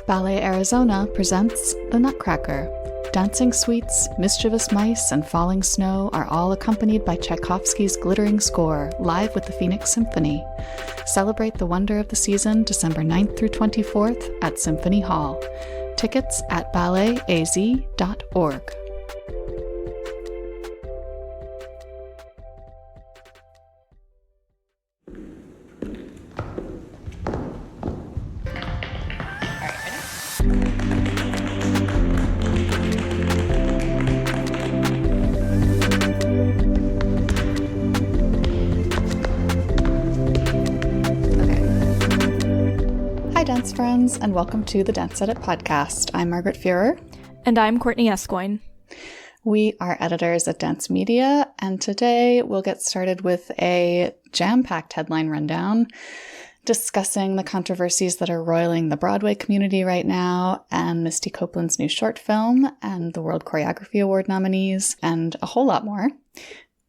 Ballet Arizona presents The Nutcracker. Dancing sweets, mischievous mice, and falling snow are all accompanied by Tchaikovsky's glittering score, live with the Phoenix Symphony. Celebrate the wonder of the season December 9th through 24th at Symphony Hall. Tickets at balletaz.org. Dance friends, and welcome to the Dance Edit podcast. I'm Margaret Fuhrer. And I'm Courtney Escoyne. We are editors at Dance Media, and today we'll get started with a jam-packed headline rundown discussing the controversies that are roiling the Broadway community right now, and Misty Copeland's new short film, and the World Choreography Award nominees, and a whole lot more.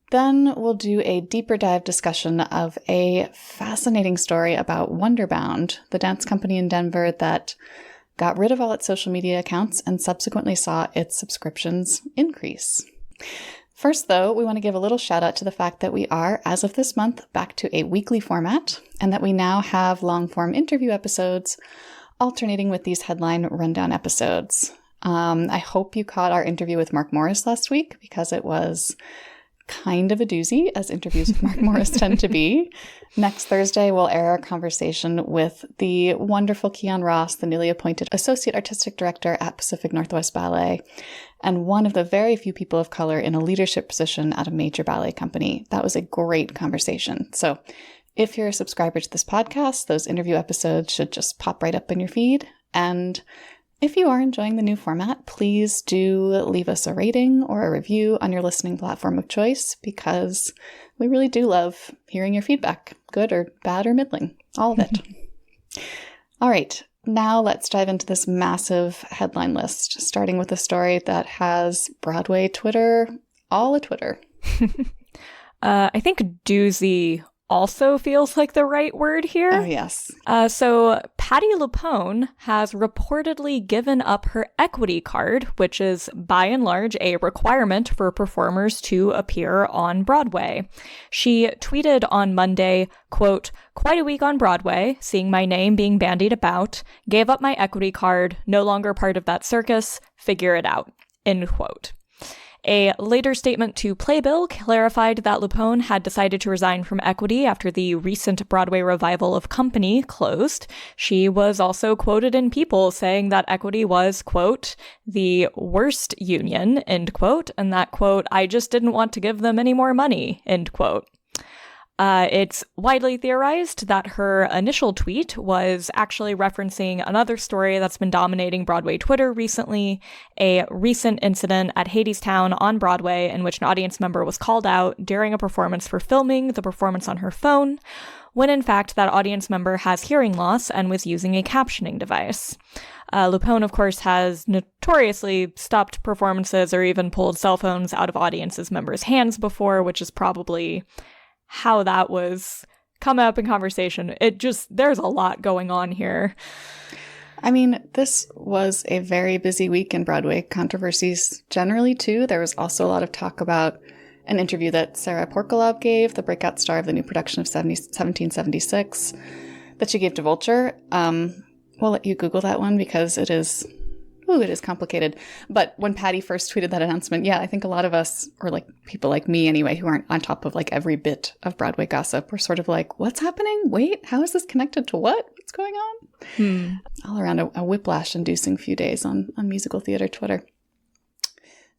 Then we'll do a deeper dive discussion of a fascinating story about Wonderbound, the dance company in Denver that got rid of all its social media accounts and subsequently saw its subscriptions increase. First, though, we want to give a little shout out to the fact that we are, as of this month, back to a weekly format, and that we now have long-form interview episodes alternating with these headline rundown episodes. I hope you caught our interview with Mark Morris last week, because it was kind of a doozy, as interviews with Mark Morris tend to be. Next Thursday, we'll air our conversation with the wonderful Keon Ross, the newly appointed Associate Artistic Director at Pacific Northwest Ballet, and one of the very few people of color in a leadership position at a major ballet company. That was a great conversation. So if you're a subscriber to this podcast, those interview episodes should just pop right up in your feed. And if you are enjoying the new format, please do leave us a rating or a review on your listening platform of choice, because we really do love hearing your feedback, good or bad or middling, all of it. All right, now let's dive into this massive headline list, starting with a story that has Broadway Twitter all a Twitter. I think doozy also feels like the right word here. Oh, yes. So Patti LuPone has reportedly given up her equity card, which is by and large a requirement for performers to appear on Broadway. She tweeted on Monday, quote, "Quite a week on Broadway, seeing my name being bandied about, gave up my equity card, no longer part of that circus, figure it out," end quote. A later statement to Playbill clarified that LuPone had decided to resign from equity after the recent Broadway revival of Company closed. She was also quoted in People saying that equity was, quote, "the worst union," end quote, and that, quote, "I just didn't want to give them any more money," end quote. It's widely theorized that her initial tweet was actually referencing another story that's been dominating Broadway Twitter recently, a recent incident at Hadestown on Broadway in which an audience member was called out during a performance for filming the performance on her phone, when in fact that audience member has hearing loss and was using a captioning device. LuPone, of course, has notoriously stopped performances or even pulled cell phones out of audiences members' hands before, which is probably how that was come up in conversation. There's a lot going on here. I mean, this was a very busy week in Broadway controversies generally, too. There was also a lot of talk about an interview that Sarah Porkolov gave, the breakout star of the new production of 1776, that she gave to Vulture. We'll let you Google that one because it is complicated. But when Patti first tweeted that announcement, yeah, I think a lot of us, or like people like me anyway, who aren't on top of like every bit of Broadway gossip, were sort of like, what's happening? Wait, how is this connected to what? What's going on? All around a whiplash-inducing few days on musical theater Twitter.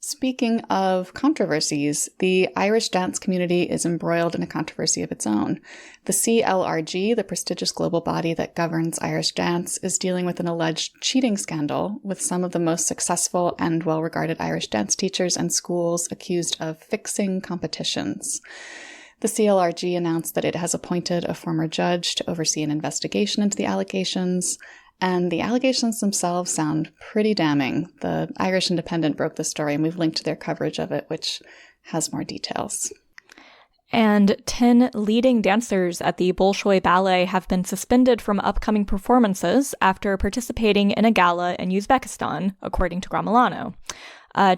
Speaking of controversies, the Irish dance community is embroiled in a controversy of its own. The CLRG, the prestigious global body that governs Irish dance, is dealing with an alleged cheating scandal with some of the most successful and well-regarded Irish dance teachers and schools accused of fixing competitions. The CLRG announced that it has appointed a former judge to oversee an investigation into the allegations, and the allegations themselves sound pretty damning. The Irish Independent broke the story, and we've linked to their coverage of it, which has more details. And 10 leading dancers at the Bolshoi Ballet have been suspended from upcoming performances after participating in a gala in Uzbekistan, according to Gramilano.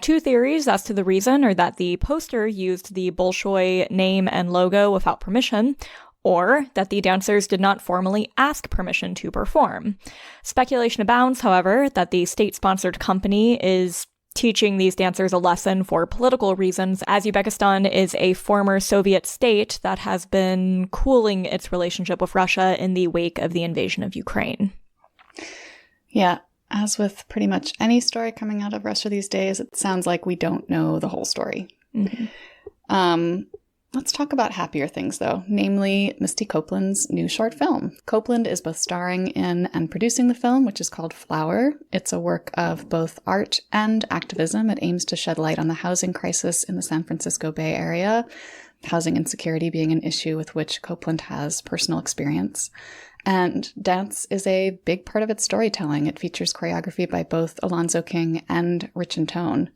Two theories as to the reason are that the poster used the Bolshoi name and logo without permission, or that the dancers did not formally ask permission to perform. Speculation abounds, however, that the state-sponsored company is teaching these dancers a lesson for political reasons, as Uzbekistan is a former Soviet state that has been cooling its relationship with Russia in the wake of the invasion of Ukraine. Yeah, as with pretty much any story coming out of Russia these days, it sounds like we don't know the whole story. Mm-hmm. Let's talk about happier things, though, namely Misty Copeland's new short film. Copeland is both starring in and producing the film, which is called Flower. It's a work of both art and activism. It aims to shed light on the housing crisis in the San Francisco Bay Area, housing insecurity being an issue with which Copeland has personal experience. And dance is a big part of its storytelling. It features choreography by both Alonzo King and Rich and Tone.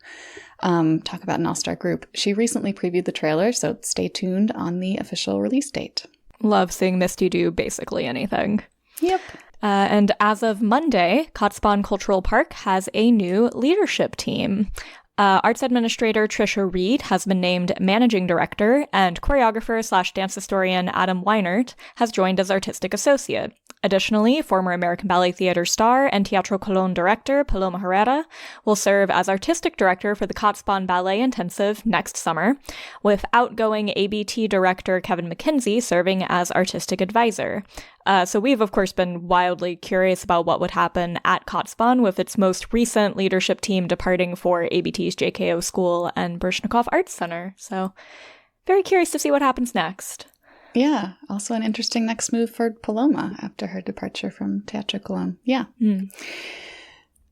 Talk about an all-star group. She recently previewed the trailer, so stay tuned on the official release date. Love seeing Misty do basically anything. Yep. And as of Monday, Kotzebue Cultural Park has a new leadership team. Arts Administrator Trisha Reed has been named Managing Director, and choreographer/dance historian Adam Weinert has joined as Artistic Associate. Additionally, former American Ballet Theater star and Teatro Colón director Paloma Herrera will serve as Artistic Director for the Kotzebue Ballet Intensive next summer, with outgoing ABT Director Kevin McKenzie serving as Artistic Advisor. So we've, of course, been wildly curious about what would happen at Kotzebue with its most recent leadership team departing for ABT's JKO School and Bershnikov Arts Center. So very curious to see what happens next. Yeah, also an interesting next move for Paloma after her departure from Teatro Colón. Yeah.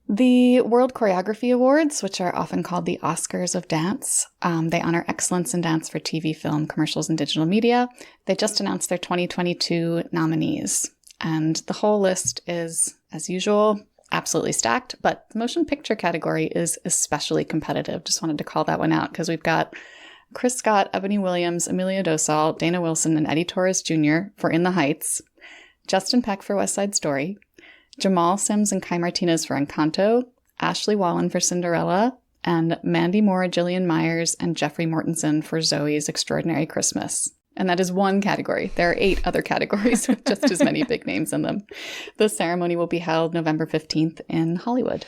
The World Choreography Awards, which are often called the Oscars of dance, they honor excellence in dance for TV, film, commercials, and digital media. They just announced their 2022 nominees. And the whole list is, as usual, absolutely stacked, but the motion picture category is especially competitive. Just wanted to call that one out because we've got Chris Scott, Ebony Williams, Amelia Dosal, Dana Wilson, and Eddie Torres Jr. for In the Heights, Justin Peck for West Side Story, Jamal Sims and Kai Martinez for Encanto, Ashley Wallen for Cinderella, and Mandy Moore, Jillian Myers, and Jeffrey Mortensen for Zoe's Extraordinary Christmas. And that is one category. There are 8 other categories with just as many big names in them. The ceremony will be held November 15th in Hollywood.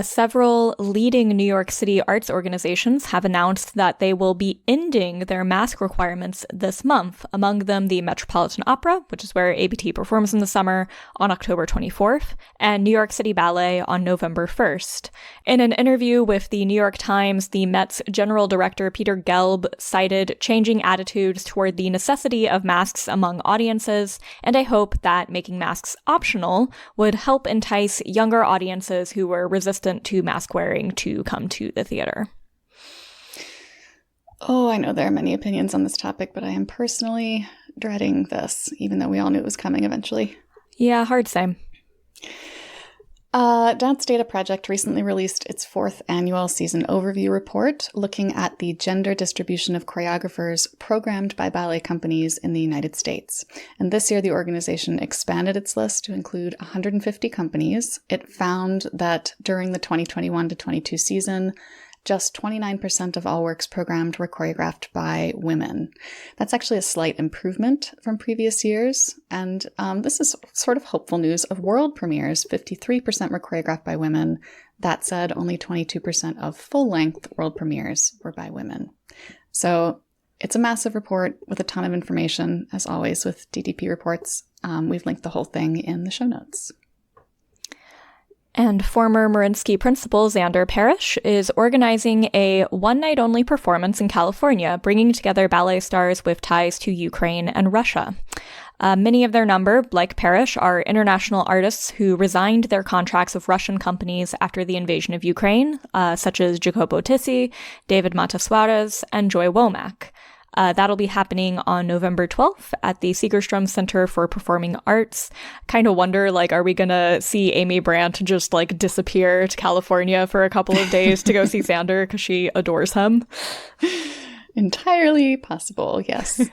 Several leading New York City arts organizations have announced that they will be ending their mask requirements this month, among them the Metropolitan Opera, which is where ABT performs in the summer, on October 24th, and New York City Ballet on November 1st. In an interview with the New York Times, the Met's general director Peter Gelb cited changing attitudes toward the necessity of masks among audiences, and a hope that making masks optional would help entice younger audiences who were resistant to mask wearing to come to the theater. Oh, I know there are many opinions on this topic, but I am personally dreading this, even though we all knew it was coming eventually. Yeah, hard same. Dance Data Project recently released its 4th annual season overview report looking at the gender distribution of choreographers programmed by ballet companies in the United States. And this year, the organization expanded its list to include 150 companies. It found that during the 2021 to 22 season, just 29% of all works programmed were choreographed by women. That's actually a slight improvement from previous years. And this is sort of hopeful news. Of world premieres, 53% were choreographed by women. That said, only 22% of full-length world premieres were by women. So it's a massive report with a ton of information, as always with DDP reports. We've linked the whole thing in the show notes. And former Mariinsky principal Xander Parrish is organizing a one-night-only performance in California, bringing together ballet stars with ties to Ukraine and Russia. Many of their number, like Parrish, are international artists who resigned their contracts with Russian companies after the invasion of Ukraine, such as Jacopo Tissi, David Mata Suarez, and Joy Womack. That'll be happening on November 12th at the Segerstrom Center for Performing Arts. Kind of wonder, are we gonna see Amy Brandt just, disappear to California for a couple of days to go see Xander because she adores him? Entirely possible, yes.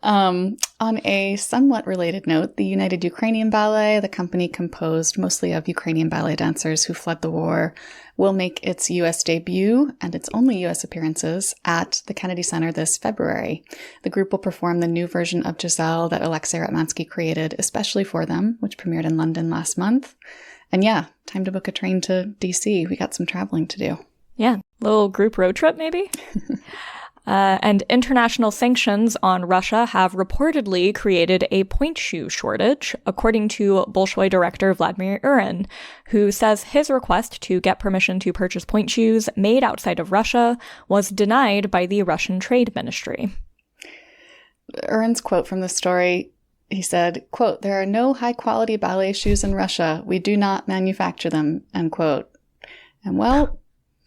On a somewhat related note, the United Ukrainian Ballet, the company composed mostly of Ukrainian ballet dancers who fled the war, will make its U.S. debut and its only U.S. appearances at the Kennedy Center this February. The group will perform the new version of Giselle that Alexei Ratmansky created especially for them, which premiered in London last month. And yeah, time to book a train to D.C. We got some traveling to do. Yeah, little group road trip maybe? And international sanctions on Russia have reportedly created a point shoe shortage, according to Bolshoi director Vladimir Urin, who says his request to get permission to purchase point shoes made outside of Russia was denied by the Russian Trade Ministry. Urin's quote from the story, he said, quote, "There are no high-quality ballet shoes in Russia. We do not manufacture them," end quote. And well,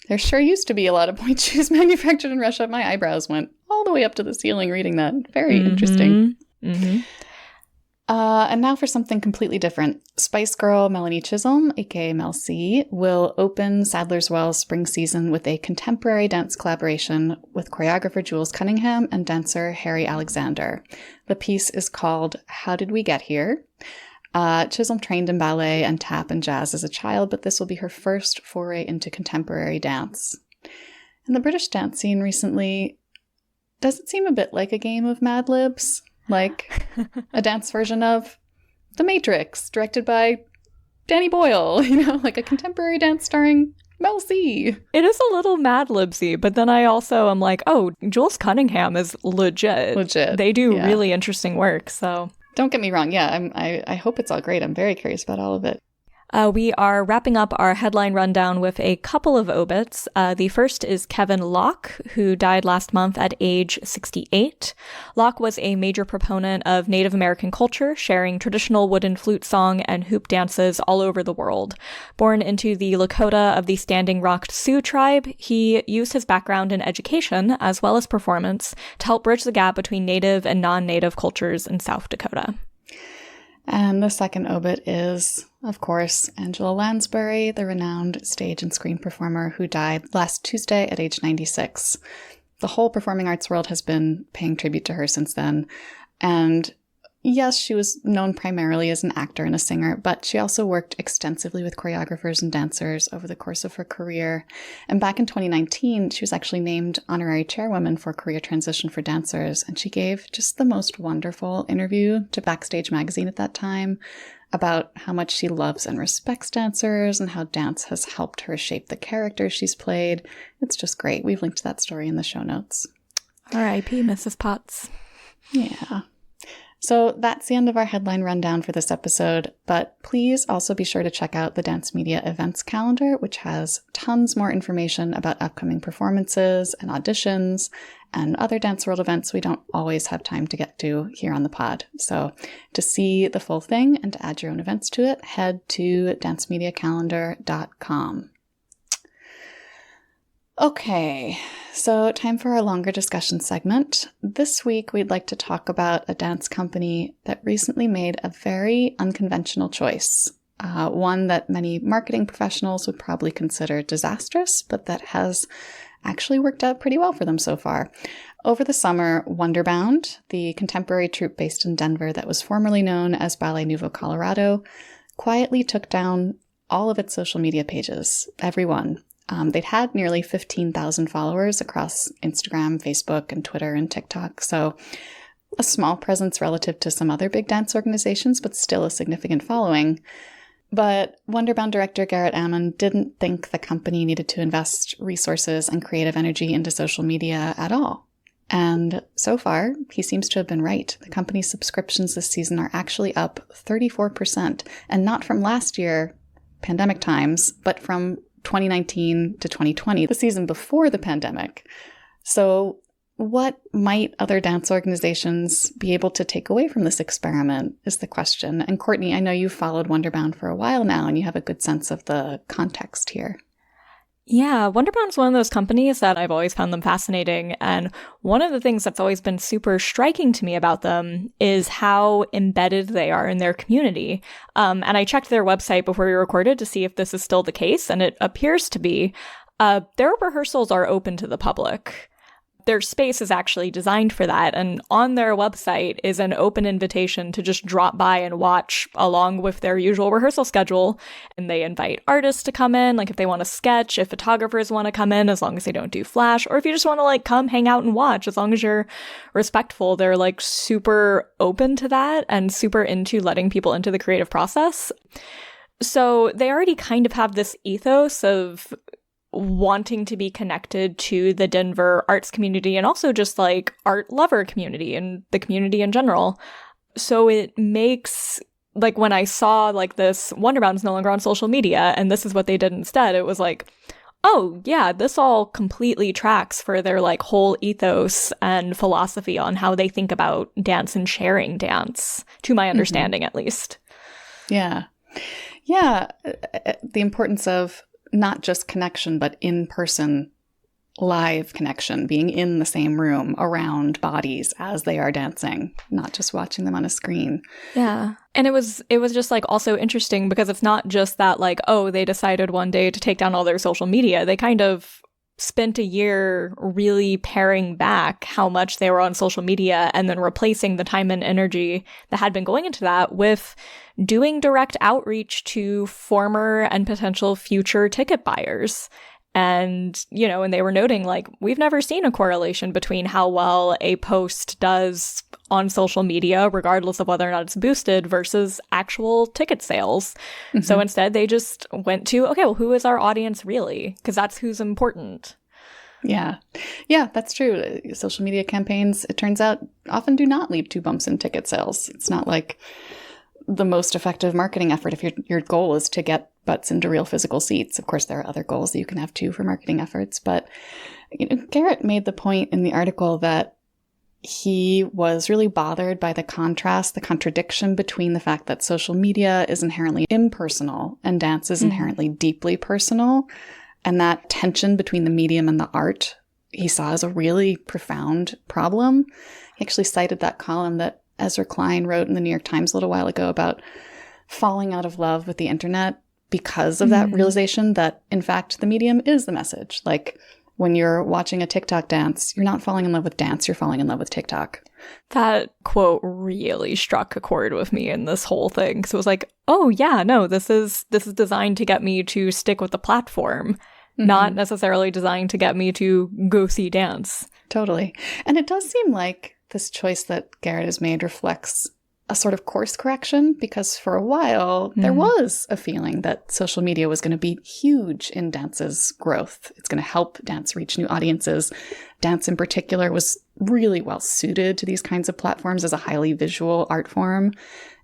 there sure used to be a lot of point shoes manufactured in Russia. My eyebrows went all the way up to the ceiling reading that. Very interesting. Mm-hmm. And now for something completely different. Spice Girl Melanie Chisholm, aka Mel C, will open Sadler's Wells spring season with a contemporary dance collaboration with choreographer Jules Cunningham and dancer Harry Alexander. The piece is called How Did We Get Here? Chisholm trained in ballet and tap and jazz as a child, but this will be her first foray into contemporary dance. And the British dance scene recently doesn't seem a bit like a game of Mad Libs, like a dance version of The Matrix, directed by Danny Boyle, like a contemporary dance starring Mel C. It is a little Mad Libsy, but then I also am like, oh, Jules Cunningham is legit. They do really interesting work, so... Don't get me wrong. Yeah, I hope it's all great. I'm very curious about all of it. We are wrapping up our headline rundown with a couple of obits. The first is Kevin Locke, who died last month at age 68. Locke was a major proponent of Native American culture, sharing traditional wooden flute song and hoop dances all over the world. Born into the Lakota of the Standing Rock Sioux tribe, he used his background in education as well as performance to help bridge the gap between Native and non-Native cultures in South Dakota. And the second obit is, of course, Angela Lansbury, the renowned stage and screen performer who died last Tuesday at age 96. The whole performing arts world has been paying tribute to her since then. And yes, she was known primarily as an actor and a singer, but she also worked extensively with choreographers and dancers over the course of her career. And back in 2019, she was actually named honorary chairwoman for career transition for dancers. And she gave just the most wonderful interview to Backstage magazine at that time about how much she loves and respects dancers and how dance has helped her shape the characters she's played. It's just great. We've linked to that story in the show notes. R.I.P. Mrs. Potts. Yeah. So that's the end of our headline rundown for this episode, but please also be sure to check out the Dance Media events calendar, which has tons more information about upcoming performances and auditions and other Dance World events we don't always have time to get to here on the pod. So to see the full thing and to add your own events to it, head to dancemediacalendar.com. Okay, so time for our longer discussion segment. This week, we'd like to talk about a dance company that recently made a very unconventional choice, one that many marketing professionals would probably consider disastrous, but that has actually worked out pretty well for them so far. Over the summer, Wonderbound, the contemporary troupe based in Denver that was formerly known as Ballet Nouveau Colorado, quietly took down all of its social media pages, every one. They'd had nearly 15,000 followers across Instagram, Facebook, and Twitter and TikTok, so a small presence relative to some other big dance organizations, but still a significant following. But Wonderbound director Garrett Ammon didn't think the company needed to invest resources and creative energy into social media at all. And so far, he seems to have been right. The company's subscriptions this season are actually up 34%, and not from last year, pandemic times, but from 2019 to 2020, the season before the pandemic. So what might other dance organizations be able to take away from this experiment is the question. And Courtney, I know you've followed Wonderbound for a while now, and you have a good sense of the context here. Yeah, Wonderbound is one of those companies that I've always found them fascinating. And one of the things that's always been super striking to me about them is how embedded they are in their community. And I checked their website before we recorded to see if this is still the case, and it appears to be. Their rehearsals are open to the public. their space is actually designed for that. And on their website is an open invitation to just drop by and watch along with their usual rehearsal schedule. And they invite artists to come in, like if they want to sketch, if photographers want to come in, as long as they don't do flash, or if you just want to like come hang out and watch, as long as you're respectful, they're like super open to that and super into letting people into the creative process. So they already kind of have this ethos of wanting to be connected to the Denver arts community and also just like art lover community and the community in general. So it makes, like when I saw like this Wonderbound is no longer on social media and this is what they did instead, it was like, oh yeah, this all completely tracks for their like whole ethos and philosophy on how they think about dance and sharing dance, to my understanding at least. Yeah. The importance of not just connection, but in-person live connection, being in the same room around bodies as they are dancing, not just watching them on a screen. Yeah. And it was just like also interesting because it's not just that like, oh, they decided one day to take down all their social media. They kind of spent a year really paring back how much they were on social media and then replacing the time and energy that had been going into that with doing direct outreach to former and potential future ticket buyers. And, you know, and they were noting like, we've never seen a correlation between how well a post does on social media, regardless of whether or not it's boosted, versus actual ticket sales. Mm-hmm. So instead, they just went to, okay, well, who is our audience really? Because that's who's important. Yeah, that's true. Social media campaigns, it turns out, often do not lead to bumps in ticket sales. It's not like the most effective marketing effort if your goal is to get butts into real physical seats. Of course, there are other goals that you can have too for marketing efforts. But Garrett made the point in the article that he was really bothered by the contrast, the contradiction between the fact that social media is inherently impersonal and dance is inherently deeply personal. And that tension between the medium and the art he saw as a really profound problem. He actually cited that column that Ezra Klein wrote in the New York Times a little while ago about falling out of love with the internet because of that realization that, in fact, the medium is the message. Like, when you're watching a TikTok dance, you're not falling in love with dance, you're falling in love with TikTok. That quote really struck a chord with me in this whole thing. Because it was like, oh yeah, no, this is designed to get me to stick with the platform, not necessarily designed to get me to go see dance. Totally. And it does seem like this choice that Garrett has made reflects a sort of course correction, because for a while there was a feeling that social media was going to be huge in dance's growth. It's going to help dance reach new audiences. Dance in particular was really well suited to these kinds of platforms as a highly visual art form.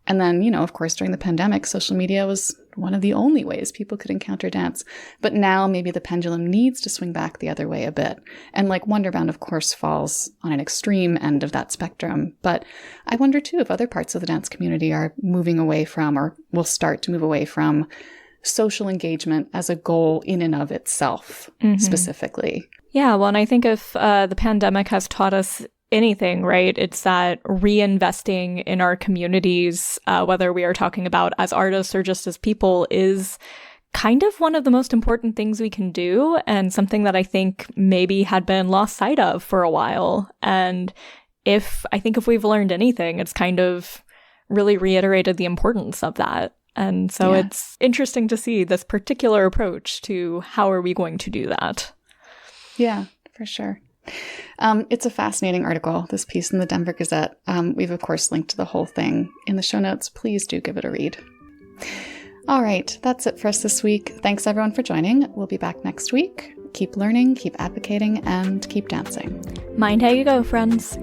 And then, you know, of course, during the pandemic, social media was one of the only ways people could encounter dance. But now maybe the pendulum needs to swing back the other way a bit. And like Wonderbound, of course, falls on an extreme end of that spectrum. But I wonder, too, if other parts of the dance community are moving away from, or will start to move away from, social engagement as a goal in and of itself, specifically. Yeah, well, and I think if the pandemic has taught us anything, right, it's that reinvesting in our communities, whether we are talking about as artists or just as people, is kind of one of the most important things we can do, and something that I think maybe had been lost sight of for a while. And if we've learned anything, it's kind of really reiterated the importance of that. And so it's interesting to see this particular approach to how are we going to do that. Yeah, for sure. It's a fascinating article, this piece in the Denver Gazette. We've, of course, linked to the whole thing in the show notes. Please do give it a read. All right, that's it for us this week. Thanks, everyone, for joining. We'll be back next week. Keep learning, keep advocating, and keep dancing. Mind how you go, friends.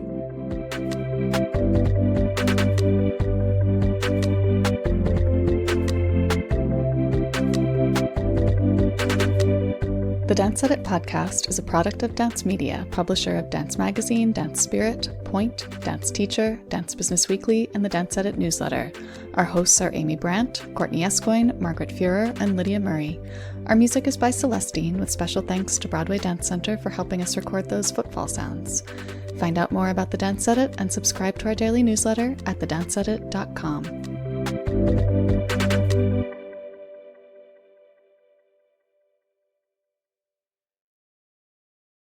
The Dance Edit podcast is a product of Dance Media, publisher of Dance Magazine, Dance Spirit, Point, Dance Teacher, Dance Business Weekly, and the Dance Edit newsletter. Our hosts are Amy Brandt, Courtney Escoyne, Margaret Fuhrer, and Lydia Murray. Our music is by Celestine, with special thanks to Broadway Dance Center for helping us record those footfall sounds. Find out more about the Dance Edit and subscribe to our daily newsletter at thedanceedit.com.